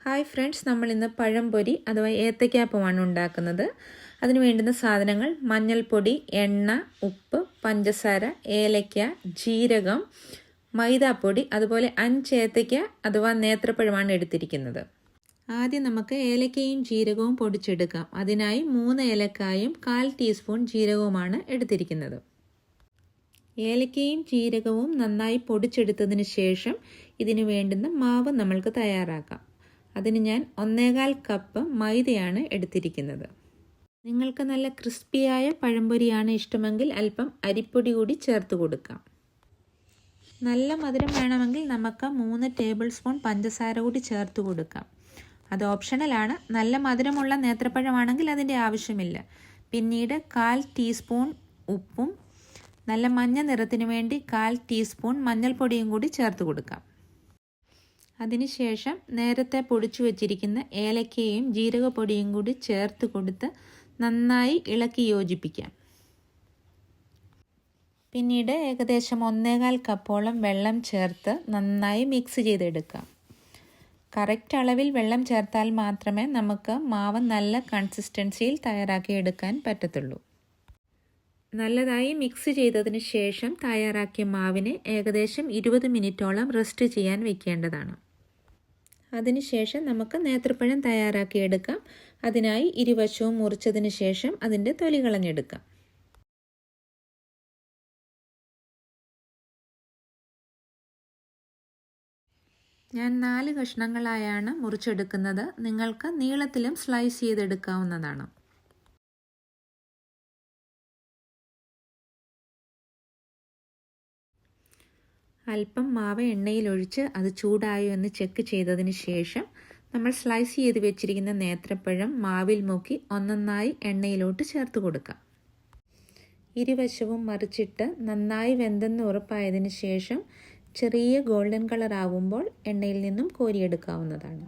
Hi friends, നമ്മൾ ഇന്ന് പഴംപൊരി അഥവാ ഏത്തയ്ക്കാപ്പമാണ് ഉണ്ടാക്കുന്നത്. അതിന് വേണ്ടുന്ന സാധനങ്ങൾ മഞ്ഞൾപ്പൊടി, എണ്ണ, ഉപ്പ്, പഞ്ചസാര, ഏലയ്ക്ക, ജീരകം, മൈദാപ്പൊടി, അതുപോലെ 5 ഏത്തയ്ക്ക അഥവാ നേന്ത്രപ്പഴമാണ് എടുത്തിരിക്കുന്നത്. ആദ്യം നമുക്ക് ഏലക്കയും ജീരകവും പൊടിച്ചെടുക്കാം. അതിനായി 3 ഏലക്കായും 1/4 ടീസ്പൂൺ ജീരകവുമാണ് എടുത്തിരിക്കുന്നത്. ഏലക്കയും ജീരകവും നന്നായി പൊടിച്ചെടുത്തതിന് ശേഷം ഇതിന് വേണ്ടുന്ന മാവ് നമ്മൾക്ക് തയ്യാറാക്കാം. അതിന് ഞാൻ 1/4 കപ്പ് മൈദയാണ് എടുത്തിരിക്കുന്നത്. നിങ്ങൾക്ക് നല്ല ക്രിസ്പിയായ പഴംപൊരിയാണ് ഇഷ്ടമെങ്കിൽ അല്പം അരിപ്പൊടി കൂടി ചേർത്ത് കൊടുക്കാം. നല്ല മധുരം വേണമെങ്കിൽ നമുക്ക് 3 ടേബിൾ സ്പൂൺ പഞ്ചസാര കൂടി ചേർത്ത് കൊടുക്കാം. അത് ഓപ്ഷണലാണ്. നല്ല മധുരമുള്ള നേന്ത്രപ്പഴമാണെങ്കിൽ അതിൻ്റെ ആവശ്യമില്ല. പിന്നീട് 1/4 ടീസ്പൂൺ ഉപ്പും നല്ല മഞ്ഞ നിറത്തിന് വേണ്ടി 1/4 ടീസ്പൂൺ മഞ്ഞൾപ്പൊടിയും കൂടി ചേർത്ത് കൊടുക്കാം. അതിനുശേഷം നേരത്തെ പൊടിച്ചു വച്ചിരിക്കുന്ന ഏലക്കയും ജീരകപ്പൊടിയും കൂടി ചേർത്ത് കൊടുത്ത് നന്നായി ഇളക്കി യോജിപ്പിക്കാം. പിന്നീട് ഏകദേശം 1/4 കപ്പോളം വെള്ളം ചേർത്ത് നന്നായി മിക്സ് ചെയ്തെടുക്കാം. കറക്റ്റ് അളവിൽ വെള്ളം ചേർത്താൽ മാത്രമേ നമുക്ക് മാവ് നല്ല കൺസിസ്റ്റൻസിയിൽ തയ്യാറാക്കി എടുക്കാൻ പറ്റത്തുള്ളൂ. നല്ലതായി മിക്സ് ചെയ്തതിന് ശേഷം തയ്യാറാക്കിയ മാവിനെ ഏകദേശം 20 മിനിറ്റോളം റെസ്റ്റ് ചെയ്യാൻ വെക്കേണ്ടതാണ്. അതിനുശേഷം നമുക്ക് നേന്ത്രപ്പഴം തയ്യാറാക്കിയെടുക്കാം. അതിനായി ഇരുവശവും മുറിച്ചതിന് ശേഷം അതിൻ്റെ തൊലി കളഞ്ഞെടുക്കാം. ഞാൻ 4 കഷ്ണങ്ങളായാണ് മുറിച്ചെടുക്കുന്നത്. നിങ്ങൾക്ക് നീളത്തിലും സ്ലൈസ് ചെയ്തെടുക്കാവുന്നതാണ്. അല്പം മാവ് എണ്ണയിലൊഴിച്ച് അത് ചൂടായോ എന്ന് ചെക്ക് ചെയ്തതിന് ശേഷം നമ്മൾ സ്ലൈസ് ചെയ്ത് വെച്ചിരിക്കുന്ന നേന്ത്രപ്പഴം മാവിൽ മുക്കി ഒന്നൊന്നായി എണ്ണയിലോട്ട് ചേർത്ത് കൊടുക്കാം. ഇരുവശവും മറിച്ചിട്ട് നന്നായി വെന്തെന്ന് ഉറപ്പായതിന് ശേഷം ചെറിയ ഗോൾഡൻ കളർ ആവുമ്പോൾ എണ്ണയിൽ നിന്നും കോരിയെടുക്കാവുന്നതാണ്.